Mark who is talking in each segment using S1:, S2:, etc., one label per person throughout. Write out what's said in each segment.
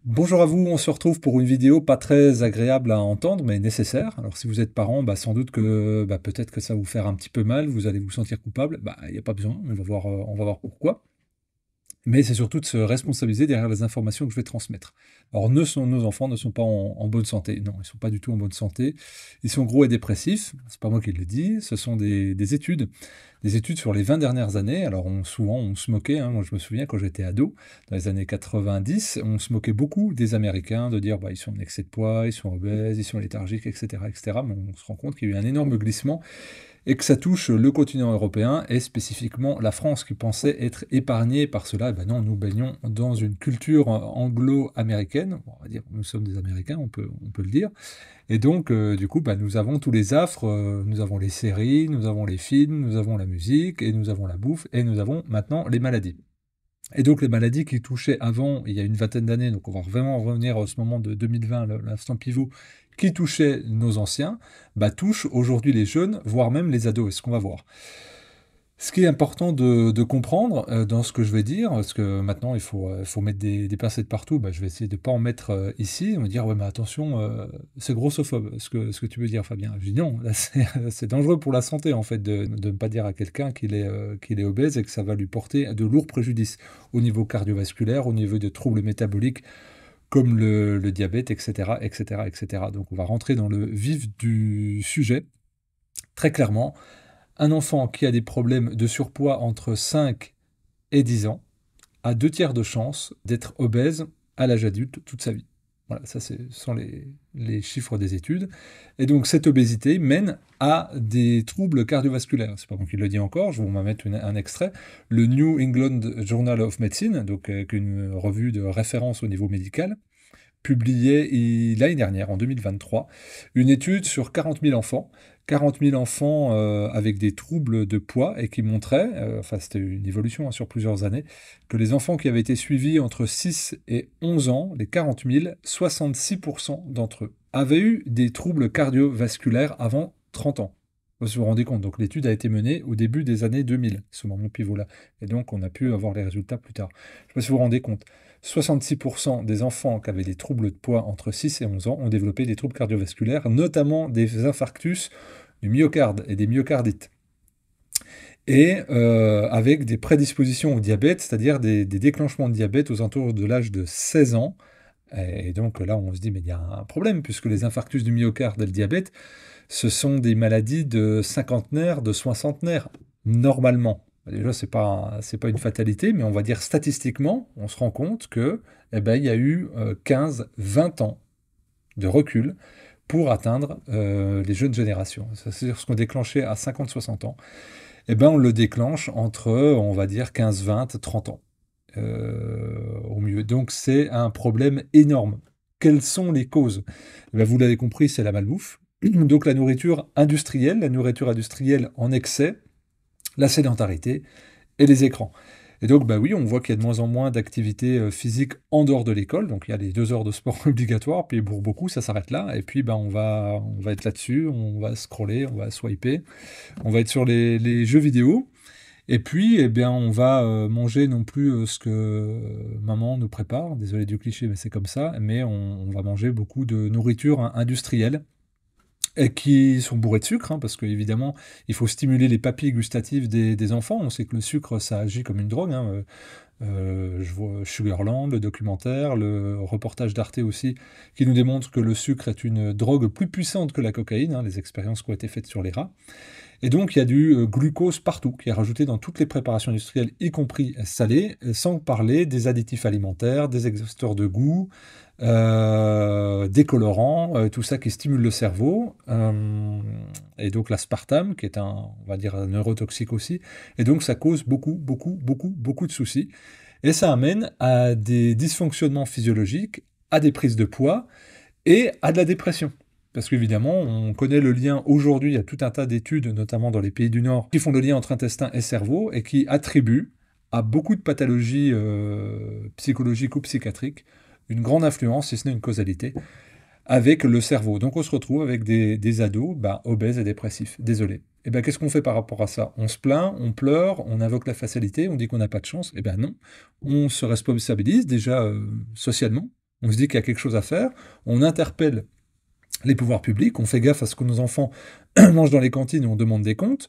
S1: Bonjour à vous, on se retrouve pour une vidéo pas très agréable à entendre, mais nécessaire. Alors si vous êtes parent, sans doute que peut-être que ça va vous faire un petit peu mal, vous allez vous sentir coupable. Il n'y a pas besoin, on va voir pourquoi. Mais c'est surtout de se responsabiliser derrière les informations que je vais transmettre. Alors, nos enfants ne sont pas en bonne santé. Non, ils ne sont pas du tout en bonne santé. Ils sont gros et dépressifs. C'est pas moi qui le dis. Ce sont des études sur les 20 dernières années. Alors, souvent, on se moquait. Moi, je me souviens quand j'étais ado, dans les années 90, on se moquait beaucoup des Américains, de dire ils sont en excès de poids, ils sont obèses, ils sont léthargiques, etc., etc. Mais on se rend compte qu'il y a eu un énorme glissement et que ça touche le continent européen et spécifiquement la France qui pensait être épargnée par cela. Non, nous baignons dans une culture anglo-américaine. Bon, on va dire, nous sommes des Américains, on peut le dire. Et donc, du coup, nous avons tous les affres, nous avons les séries, nous avons les films, nous avons la musique, et nous avons la bouffe, et nous avons maintenant les maladies. Et donc les maladies qui touchaient avant, il y a une vingtaine d'années, donc on va vraiment revenir à ce moment de 2020, l'instant pivot, qui touchait nos anciens, touche aujourd'hui les jeunes, voire même les ados, est ce qu'on va voir. Ce qui est important de comprendre dans ce que je vais dire, parce que maintenant il faut mettre des pincettes partout, je vais essayer de ne pas en mettre ici, on va dire ouais mais attention, c'est grossophobe ce que tu veux dire Fabien. Je dis non, là, c'est dangereux pour la santé en fait de ne pas dire à quelqu'un qu'il est obèse et que ça va lui porter de lourds préjudices au niveau cardiovasculaire, au niveau de troubles métaboliques comme le diabète, etc., etc., etc. Donc on va rentrer dans le vif du sujet très clairement. Un enfant qui a des problèmes de surpoids entre 5 et 10 ans a 2 tiers de chances d'être obèse à l'âge adulte toute sa vie. Voilà, ça ce sont les chiffres des études. Et donc cette obésité mène à des troubles cardiovasculaires. C'est pas moi qui le dis encore, je vais vous mettre un extrait. Le New England Journal of Medicine, donc une revue de référence au niveau médical, publiait l'année dernière, en 2023, une étude sur 40 000 enfants avec des troubles de poids et qui montrait, enfin c'était une évolution sur plusieurs années, que les enfants qui avaient été suivis entre 6 et 11 ans, les 40 000, 66% d'entre eux avaient eu des troubles cardiovasculaires avant 30 ans. Vous vous rendez compte, donc l'étude a été menée au début des années 2000, ce moment pivot-là. Et donc on a pu avoir les résultats plus tard. Je ne sais pas si vous vous rendez compte. 66% des enfants qui avaient des troubles de poids entre 6 et 11 ans ont développé des troubles cardiovasculaires, notamment des infarctus du myocarde et des myocardites. Et avec des prédispositions au diabète, c'est-à-dire des déclenchements de diabète aux alentours de l'âge de 16 ans. Et donc là, on se dit, mais il y a un problème, puisque les infarctus du myocarde et le diabète, ce sont des maladies de cinquantenaires, de soixantenaires, normalement. Déjà, c'est pas une fatalité, mais on va dire statistiquement, on se rend compte que, il y a eu 15-20 ans de recul pour atteindre les jeunes générations. C'est-à-dire ce qu'on déclenchait à 50-60 ans, on le déclenche entre, on va dire, 15-20, 30 ans, au mieux. Donc c'est un problème énorme. Quelles sont les causes? Vous l'avez compris, c'est la malbouffe. Donc la nourriture industrielle en excès, la sédentarité et les écrans. Et donc, oui, on voit qu'il y a de moins en moins d'activités physiques en dehors de l'école. Donc, il y a les 2 heures de sport obligatoires. Puis, pour beaucoup, ça s'arrête là. Et puis, on va être là-dessus. On va scroller, on va swiper. On va être sur les jeux vidéo. Et puis, on va manger non plus ce que maman nous prépare. Désolé du cliché, mais c'est comme ça. Mais on va manger beaucoup de nourriture industrielle et qui sont bourrés de sucre, parce qu'évidemment, il faut stimuler les papilles gustatives des enfants. On sait que le sucre, ça agit comme une drogue. Je vois Sugarland, le documentaire, le reportage d'Arte aussi, qui nous démontre que le sucre est une drogue plus puissante que la cocaïne, les expériences qui ont été faites sur les rats. Et donc, il y a du glucose partout, qui est rajouté dans toutes les préparations industrielles, y compris salées, sans parler des additifs alimentaires, des exhausteurs de goût, des colorants, tout ça qui stimule le cerveau. Et donc l'aspartame, qui est on va dire, un neurotoxique aussi. Et donc, ça cause beaucoup, beaucoup, beaucoup, beaucoup de soucis. Et ça amène à des dysfonctionnements physiologiques, à des prises de poids et à de la dépression. Parce qu'évidemment, on connaît le lien aujourd'hui, il y a tout un tas d'études, notamment dans les pays du Nord, qui font le lien entre intestin et cerveau et qui attribuent à beaucoup de pathologies psychologiques ou psychiatriques une grande influence, si ce n'est une causalité, avec le cerveau. Donc on se retrouve avec des ados obèses et dépressifs. Désolé. Et qu'est-ce qu'on fait par rapport à ça? On se plaint, on pleure, on invoque la fatalité, on dit qu'on n'a pas de chance. Non. On se responsabilise déjà socialement. on se dit qu'il y a quelque chose à faire, on interpelle les pouvoirs publics, on fait gaffe à ce que nos enfants mangent dans les cantines et on demande des comptes.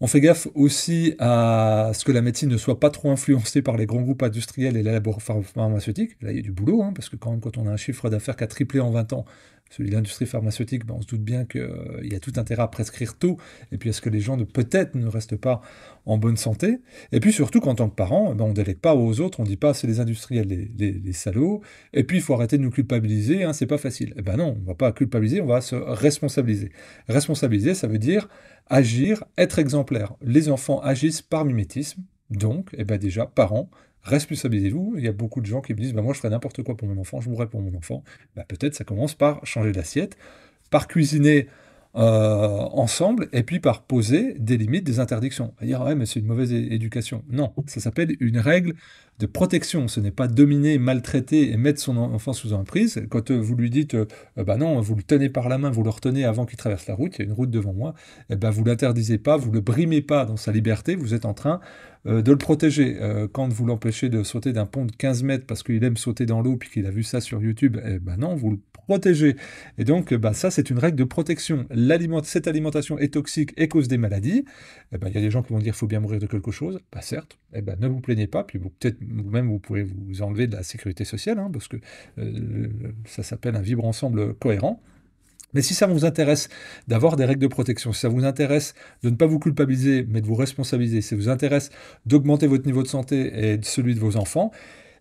S1: On fait gaffe aussi à ce que la médecine ne soit pas trop influencée par les grands groupes industriels et les laboratoires pharmaceutiques. Là, il y a du boulot, hein, parce que quand on a un chiffre d'affaires qui a triplé en 20 ans, celui de l'industrie pharmaceutique, ben, on se doute bien qu'il y a tout intérêt à prescrire tôt, et puis à ce que les gens peut-être ne restent pas en bonne santé. Et puis surtout qu'en tant que parent, ben, on ne délègue pas aux autres, on ne dit pas c'est les industriels, les salauds, et puis il faut arrêter de nous culpabiliser, hein, c'est pas facile. Eh ben non, on ne va pas culpabiliser, on va se responsabiliser. Responsabiliser, ça veut dire agir, être exemplaire. Les enfants agissent par mimétisme, donc, eh ben déjà, parents, responsabilisez-vous. Il y a beaucoup de gens qui me disent, bah, moi je ferai n'importe quoi pour mon enfant, je mourrai pour mon enfant. Bah, peut-être ça commence par changer d'assiette, par cuisiner ensemble, et puis par poser des limites, des interdictions. À dire, ouais, mais c'est une mauvaise éducation. Non, ça s'appelle une règle de protection. Ce n'est pas dominer, maltraiter et mettre son enfant sous emprise. Quand vous lui dites, bah non, vous le tenez par la main, vous le retenez avant qu'il traverse la route, il y a une route devant moi, et ben vous l'interdisez pas, vous le brimez pas dans sa liberté, vous êtes en train de le protéger. Quand vous l'empêchez de sauter d'un pont de 15 mètres parce qu'il aime sauter dans l'eau puis qu'il a vu ça sur YouTube, eh ben non, vous le protégez. Et donc, bah, ça, c'est une règle de protection. Cette alimentation est toxique et cause des maladies. Eh ben, il y a des gens qui vont dire qu'il faut bien mourir de quelque chose. Bah, certes, eh ben, ne vous plaignez pas. Puis peut-être vous-même, vous pouvez vous enlever de la sécurité sociale, hein, parce que ça s'appelle un vivre ensemble cohérent. Mais si ça vous intéresse d'avoir des règles de protection, si ça vous intéresse de ne pas vous culpabiliser, mais de vous responsabiliser, si ça vous intéresse d'augmenter votre niveau de santé et celui de vos enfants,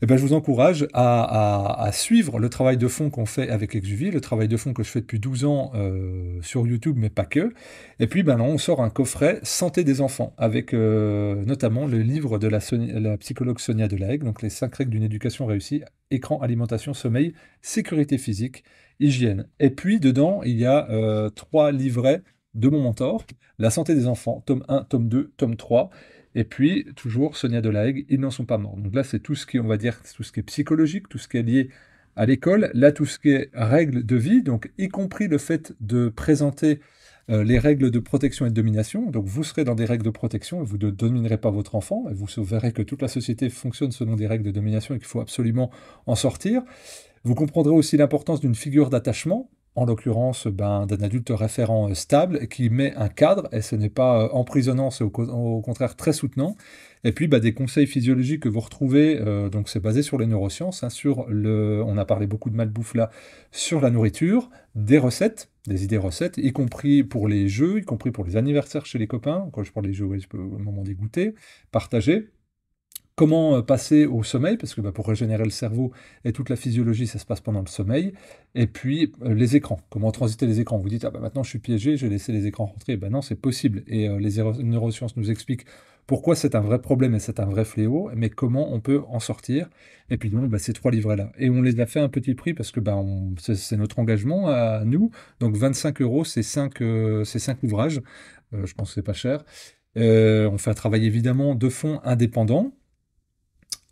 S1: eh ben, je vous encourage à suivre le travail de fond qu'on fait avec Exuvie, le travail de fond que je fais depuis 12 ans sur YouTube, mais pas que. Et puis, ben, là, on sort un coffret Santé des enfants, avec notamment le livre de la psychologue Sonia Delahaye, donc les 5 règles d'une éducation réussie, écran, alimentation, sommeil, sécurité physique, hygiène. Et puis, dedans, il y a 3 livrets de mon mentor, La santé des enfants, tome 1, tome 2, tome 3. Et puis, toujours, Sonia Delahaye, ils n'en sont pas morts. Donc là, c'est tout ce qui est, on va dire, tout ce qui est psychologique, tout ce qui est lié à l'école. Là, tout ce qui est règles de vie, donc y compris le fait de présenter les règles de protection et de domination. Donc vous serez dans des règles de protection et vous ne dominerez pas votre enfant. Et vous verrez que toute la société fonctionne selon des règles de domination et qu'il faut absolument en sortir. Vous comprendrez aussi l'importance d'une figure d'attachement, en l'occurrence ben, d'un adulte référent stable qui met un cadre, et ce n'est pas emprisonnant, c'est au contraire très soutenant. Et puis bah, des conseils physiologiques que vous retrouvez, donc c'est basé sur les neurosciences, hein, on a parlé beaucoup de malbouffe là, sur la nourriture, des recettes, des idées recettes, y compris pour les jeux, y compris pour les anniversaires chez les copains. Quand je parle des jeux, ouais, je peux au moment des goûters, partager. Comment passer au sommeil, parce que bah, pour régénérer le cerveau et toute la physiologie, ça se passe pendant le sommeil. Et puis les écrans, comment transiter les écrans. Vous dites, ah bah maintenant je suis piégé, j'ai laissé les écrans rentrer. Ben non, c'est possible. Et les neurosciences nous expliquent pourquoi c'est un vrai problème et c'est un vrai fléau, mais comment on peut en sortir. Et puis donc, bah, ces 3 livrets-là. Et on les a fait à un petit prix parce que bah, c'est notre engagement à nous. Donc 25 euros, c'est 5 ouvrages. Je pense que c'est pas cher. On fait un travail évidemment de fond indépendant.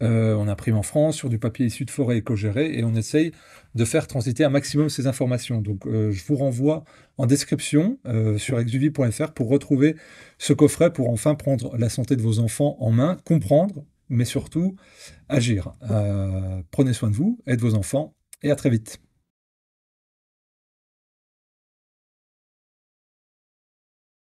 S1: On imprime en France sur du papier issu de forêt éco-gérée et on essaye de faire transiter un maximum ces informations. Donc je vous renvoie en description sur exuvie.fr pour retrouver ce coffret pour enfin prendre la santé de vos enfants en main, comprendre, mais surtout agir. Prenez soin de vous et de vos enfants et à très vite.